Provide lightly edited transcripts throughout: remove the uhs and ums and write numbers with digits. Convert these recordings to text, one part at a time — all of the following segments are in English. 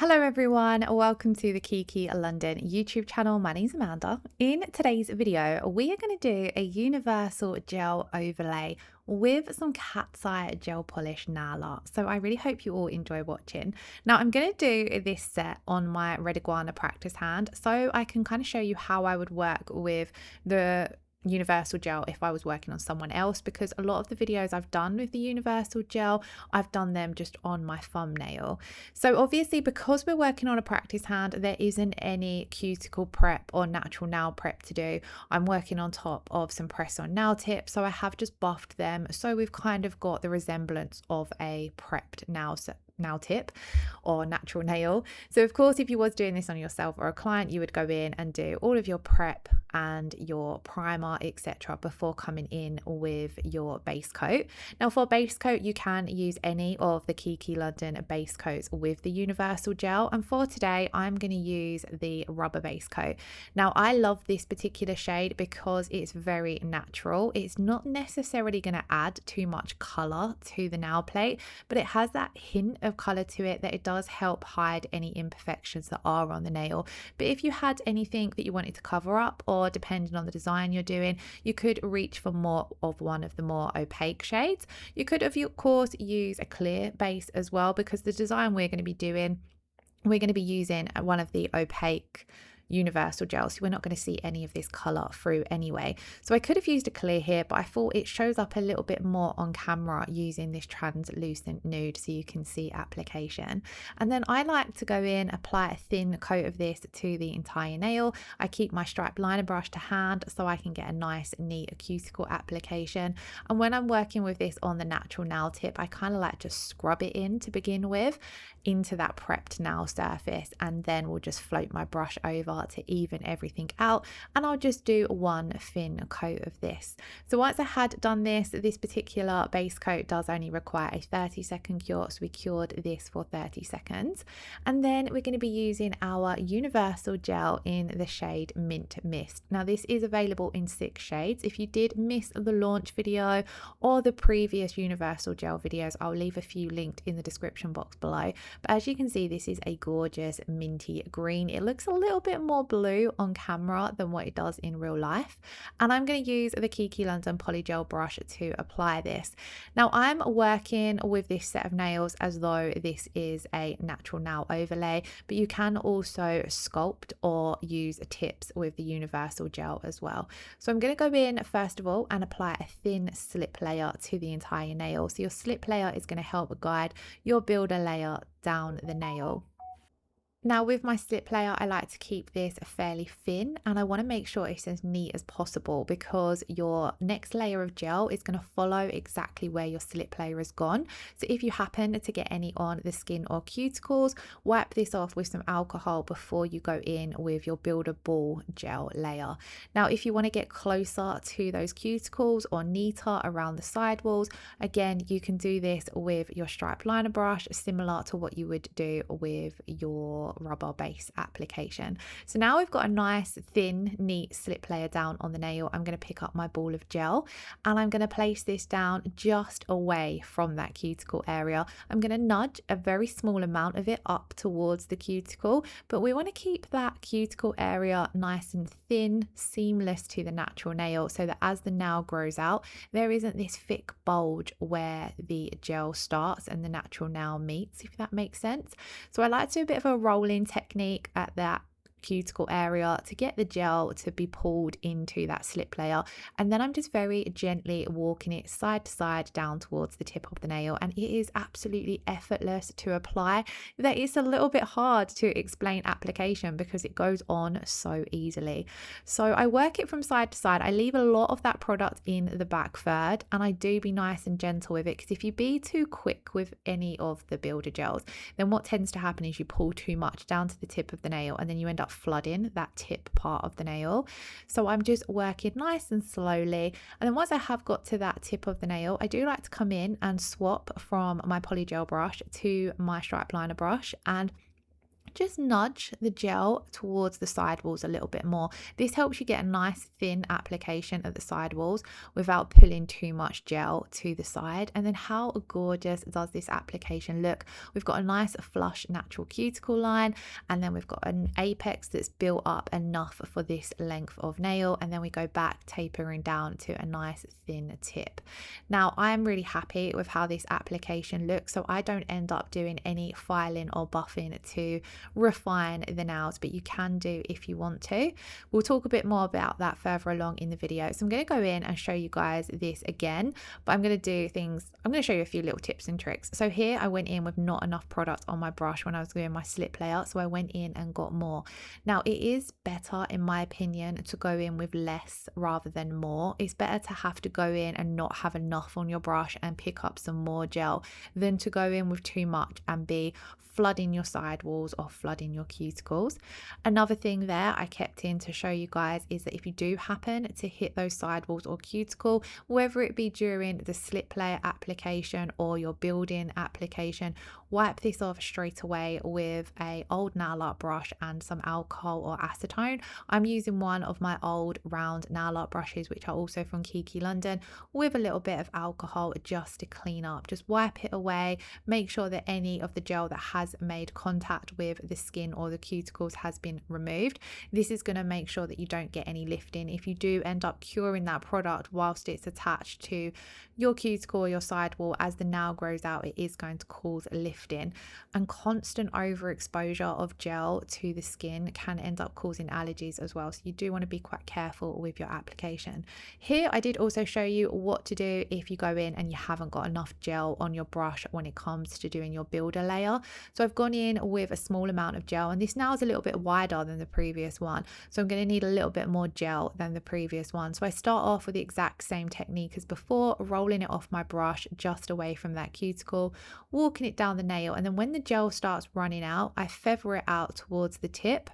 Hello everyone, welcome to the Kiki London YouTube channel. My name's Amanda. In today's video, we are going to do a universal gel overlay with some cat's eye gel polish nail art. So I really hope you all enjoy watching. Now I'm going to do this set on my Red Iguana practice hand so I can kind of show you how I would work with the universal gel if I was working on someone else, because a lot of the videos I've done with the universal gel, I've done them just on my thumbnail. So obviously, because we're working on a practice hand, there isn't any cuticle prep or natural nail prep to do. I'm working on top of some press on nail tips, so I have just buffed them so we've kind of got the resemblance of a prepped nail tip or natural nail. So of course, if you was doing this on yourself or a client, you would go in and do all of your prep and your primer, etc., before coming in with your base coat. Now for base coat, you can use any of the Kiki London base coats with the universal gel, and for today I'm going to use the rubber base coat. Now I love this particular shade because it's very natural. It's not necessarily going to add too much color to the nail plate, but it has that hint of color to it that it does help hide any imperfections that are on the nail. But if you had anything that you wanted to cover up, or depending on the design you're doing, you could reach for more of one of the more opaque shades. You could of course use a clear base as well, because the design we're going to be doing, we're going to be using one of the opaque universal gel, so we're not going to see any of this color through anyway. So I could have used a clear here, but I thought it shows up a little bit more on camera using this translucent nude so you can see application. And then I like to go in, apply a thin coat of this to the entire nail. I keep my striped liner brush to hand so I can get a nice neat cuticle application. And when I'm working with this on the natural nail tip, I kind of like to scrub it in to begin with into that prepped nail surface, and then we'll just float my brush over to even everything out, and I'll just do one thin coat of this. So once I had done this particular base coat does only require a 30-second cure, so we cured this for 30 seconds. And then we're going to be using our universal gel in the shade Mint Mist. Now this is available in 6 shades. If you did miss the launch video or the previous universal gel videos, I'll leave a few linked in the description box below. But as you can see, this is a gorgeous minty green. It looks a little bit more blue on camera than what it does in real life. And I'm going to use the Kiki London Polygel brush to apply this. Now I'm working with this set of nails as though this is a natural nail overlay, but you can also sculpt or use tips with the universal gel as well. So I'm going to go in first of all and apply a thin slip layer to the entire nail. So your slip layer is going to help guide your builder layer down the nail. Now with my slip layer, I like to keep this fairly thin, and I want to make sure it's as neat as possible, because your next layer of gel is going to follow exactly where your slip layer has gone. So if you happen to get any on the skin or cuticles, wipe this off with some alcohol before you go in with your builder ball gel layer. Now if you want to get closer to those cuticles or neater around the sidewalls, again you can do this with your striped liner brush, similar to what you would do with your rubber base application. So now we've got a nice thin neat slip layer down on the nail. I'm going to pick up my ball of gel and I'm going to place this down just away from that cuticle area. I'm going to nudge a very small amount of it up towards the cuticle, but we want to keep that cuticle area nice and thin, seamless to the natural nail, so that as the nail grows out, there isn't this thick bulge where the gel starts and the natural nail meets, if that makes sense. So I like to do a bit of a rolling technique at that cuticle area to get the gel to be pulled into that slip layer, and then I'm just very gently walking it side to side down towards the tip of the nail, and it is absolutely effortless to apply. That is a little bit hard to explain application because it goes on so easily. So I work it from side to side. I leave a lot of that product in the back third, and I do be nice and gentle with it, because if you be too quick with any of the builder gels, then what tends to happen is you pull too much down to the tip of the nail, and then you end up flooding that tip part of the nail. So I'm just working nice and slowly, and then once I have got to that tip of the nail, I do like to come in and swap from my polygel brush to my striped liner brush, and just nudge the gel towards the sidewalls a little bit more. This helps you get a nice thin application at the sidewalls without pulling too much gel to the side. And then how gorgeous does this application look? We've got a nice flush natural cuticle line, and then we've got an apex that's built up enough for this length of nail, and then we go back tapering down to a nice thin tip. Now I'm really happy with how this application looks, so I don't end up doing any filing or buffing to refine the nails, but you can do if you want to. We'll talk a bit more about that further along in the video. So I'm going to go in and show you guys this again, but I'm going to show you a few little tips and tricks. So here I went in with not enough product on my brush when I was doing my slip layer, so I went in and got more. Now it is better, in my opinion, to go in with less rather than more. It's better to have to go in and not have enough on your brush and pick up some more gel than to go in with too much and be flooding your sidewalls or flooding your cuticles. Another thing there I kept in to show you guys is that if you do happen to hit those sidewalls or cuticle, whether it be during the slip layer application or your building application, wipe this off straight away with a old nail art brush and some alcohol or acetone. I'm using one of my old round nail art brushes, which are also from Kiki London, with a little bit of alcohol just to clean up. Just wipe it away, make sure that any of the gel that has made contact with the skin or the cuticles has been removed. This is going to make sure that you don't get any lifting. If you do end up curing that product whilst it's attached to your cuticle or your sidewall, as the nail grows out, it is going to cause lifting. And constant overexposure of gel to the skin can end up causing allergies as well, so you do want to be quite careful with your application. Here I did also show you what to do if you go in and you haven't got enough gel on your brush when it comes to doing your builder layer. So I've gone in with a small amount of gel, and this now is a little bit wider than the previous one, so I'm going to need a little bit more gel than the previous one. So I start off with the exact same technique as before, rolling it off my brush just away from that cuticle, walking it down the nail, and then when the gel starts running out, I feather it out towards the tip.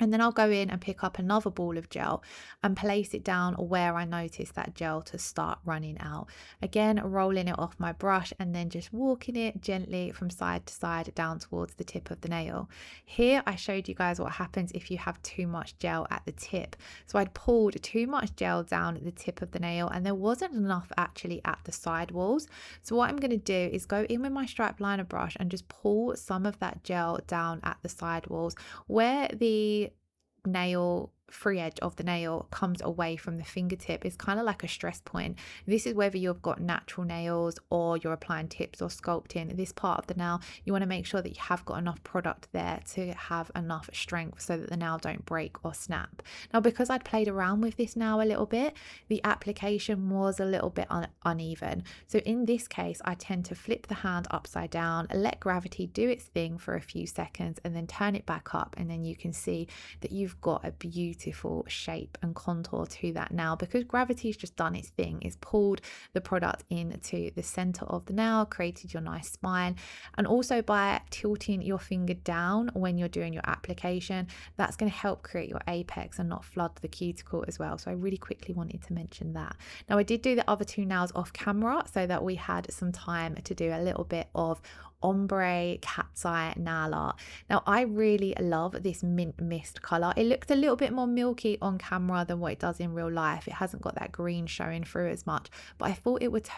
And then I'll go in and pick up another ball of gel and place it down where I notice that gel to start running out. Again, rolling it off my brush and then just walking it gently from side to side down towards the tip of the nail. Here I showed you guys what happens if you have too much gel at the tip. So I'd pulled too much gel down at the tip of the nail and there wasn't enough actually at the side walls. So what I'm going to do is go in with my stripe liner brush and just pull some of that gel down at the side walls where the free edge of the nail comes away from the fingertip. Is kind of like a stress point. This is whether you've got natural nails or you're applying tips or sculpting. This part of the nail, you want to make sure that you have got enough product there to have enough strength so that the nail don't break or snap. Now, because I'd played around with this nail a little bit, the application was a little bit uneven. So in this case, I tend to flip the hand upside down, let gravity do its thing for a few seconds, and then turn it back up, and then you can see that you've got a beautiful shape and contour to that nail, because gravity's just done its thing. It's pulled the product into the center of the nail, created your nice spine. And also by tilting your finger down when you're doing your application, that's going to help create your apex and not flood the cuticle as well. So I really quickly wanted to mention that. Now I did do the other two nails off camera so that we had some time to do a little bit of ombre cat's eye nail art. Now I really love this mint mist color. It looked a little bit more milky on camera than what it does in real life. It hasn't got that green showing through as much, but I thought it would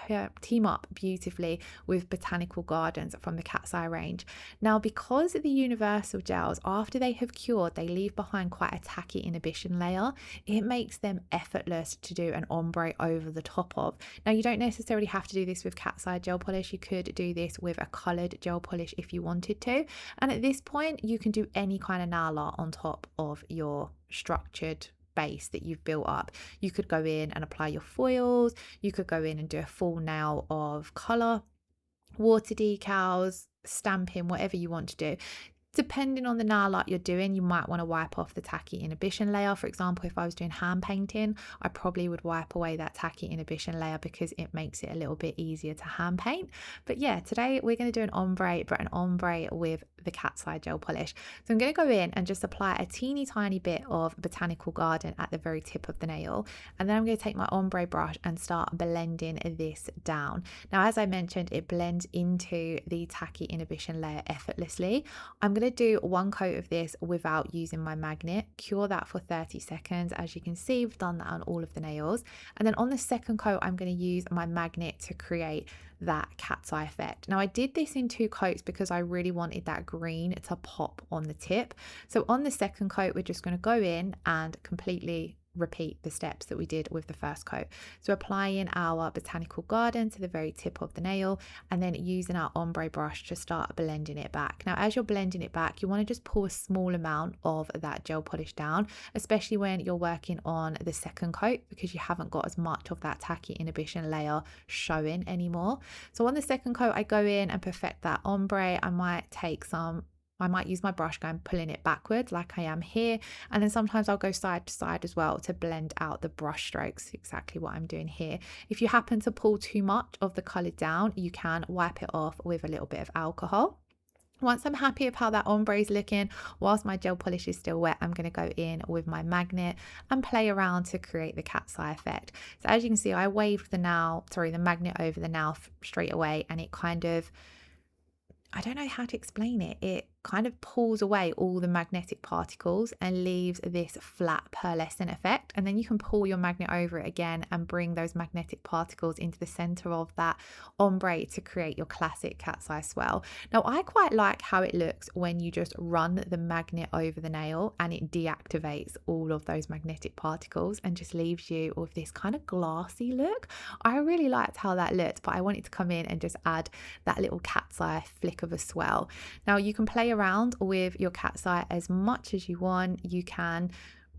team up beautifully with Botanical Gardens from the cat's eye range. Now, because the universal gels, after they have cured, they leave behind quite a tacky inhibition layer, it makes them effortless to do an ombre over the top of. Now you don't necessarily have to do this with cat's eye gel polish. You could do this with a colored gel polish if you wanted to, and at this point you can do any kind of nail art on top of your structured base that you've built up. You could go in and apply your foils, you could go in and do a full nail of color, water decals, stamping, whatever you want to do. Depending on the nail art you're doing, you might want to wipe off the tacky inhibition layer. For example, if I was doing hand painting, I probably would wipe away that tacky inhibition layer because it makes it a little bit easier to hand paint. But yeah, today we're going to do an ombre, but an ombre with the cat's eye gel polish. So I'm going to go in and just apply a teeny tiny bit of Botanical Garden at the very tip of the nail, and then I'm going to take my ombre brush and start blending this down. Now, as I mentioned, it blends into the tacky inhibition layer effortlessly. I'm going going to do one coat of this without using my magnet, cure that for 30 seconds. As you can see, we've done that on all of the nails. And then on the second coat, I'm going to use my magnet to create that cat's eye effect. Now I did this in 2 coats because I really wanted that green to pop on the tip. So on the second coat, we're just going to go in and completely repeat the steps that we did with the first coat. So applying our botanical garden to the very tip of the nail, and then using our ombre brush to start blending it back. Now as you're blending it back, you want to just pour a small amount of that gel polish down, especially when you're working on the second coat, because you haven't got as much of that tacky inhibition layer showing anymore. So on the second coat, I go in and perfect that ombre. I might use my brush going pulling it backwards like I am here, and then sometimes I'll go side to side as well to blend out the brush strokes, exactly what I'm doing here. If you happen to pull too much of the colour down, you can wipe it off with a little bit of alcohol. Once I'm happy with how that ombre is looking, whilst my gel polish is still wet, I'm going to go in with my magnet and play around to create the cat's eye effect. So as you can see, I waved the magnet over the nail straight away, and it kind of, I don't know how to explain it. It kind of pulls away all the magnetic particles and leaves this flat pearlescent effect. And then you can pull your magnet over it again and bring those magnetic particles into the center of that ombre to create your classic cat's eye swirl. Now, I quite like how it looks when you just run the magnet over the nail and it deactivates all of those magnetic particles and just leaves you with this kind of glassy look. I really liked how that looked, but I wanted to come in and just add that little cat's eye flick of a swirl. Now you can play around with your cat's eye as much as you want. You can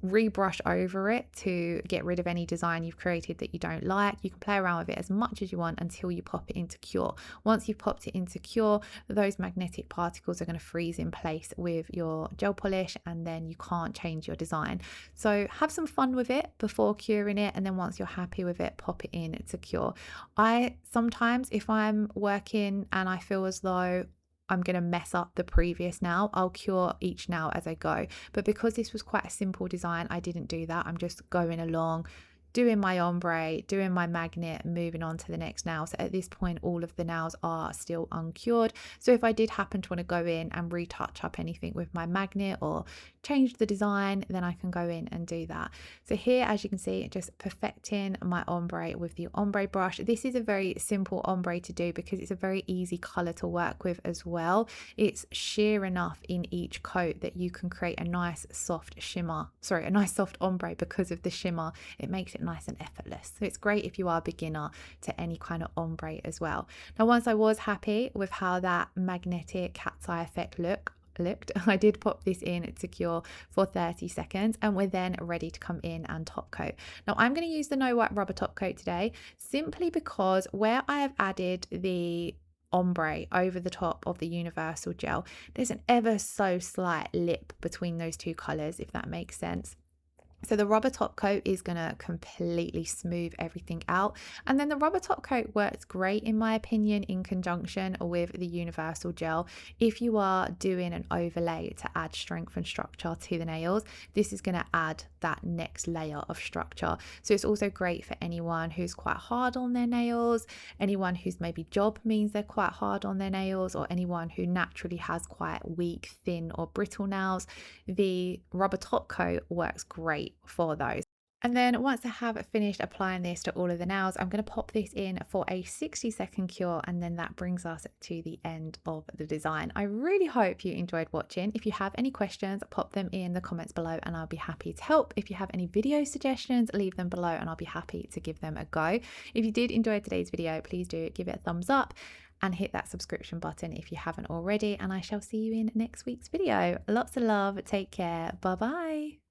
rebrush over it to get rid of any design you've created that you don't like. You can play around with it as much as you want until you pop it into cure. Once you've popped it into cure, those magnetic particles are going to freeze in place with your gel polish, and then you can't change your design. So have some fun with it before curing it, and then once you're happy with it, pop it in to cure. I sometimes, if I'm working and I feel as though I'm going to mess up the previous nail, I'll cure each nail as I go. But because this was quite a simple design, I didn't do that. I'm just going along, doing my ombre, doing my magnet, moving on to the next nail. So at this point, all of the nails are still uncured. So if I did happen to want to go in and retouch up anything with my magnet or change the design, then I can go in and do that. So here, as you can see, just perfecting my ombre with the ombre brush. This is a very simple ombre to do because it's a very easy color to work with as well. It's sheer enough in each coat that you can create a nice soft ombre because of the shimmer. It makes it nice and effortless. So it's great if you are a beginner to any kind of ombre as well. Now, once I was happy with how that magnetic cat's eye effect looked, I did pop this in to cure for 30 seconds, and we're then ready to come in and top coat. Now I'm going to use the no wipe rubber top coat today, simply because where I have added the ombre over the top of the universal gel, there's an ever so slight lip between those two colors, if that makes sense. So the rubber top coat is going to completely smooth everything out. And then the rubber top coat works great, in my opinion, in conjunction with the universal gel. If you are doing an overlay to add strength and structure to the nails, this is going to add that next layer of structure. So it's also great for anyone who's quite hard on their nails, anyone whose maybe job means they're quite hard on their nails, or anyone who naturally has quite weak, thin or brittle nails. The rubber top coat works great for those. And then once I have finished applying this to all of the nails, I'm going to pop this in for a 60-second cure, and then that brings us to the end of the design. I really hope you enjoyed watching. If you have any questions, pop them in the comments below and I'll be happy to help. If you have any video suggestions, leave them below and I'll be happy to give them a go. If you did enjoy today's video, please do give it a thumbs up and hit that subscription button if you haven't already, and I shall see you in next week's video. Lots of love, take care, bye bye.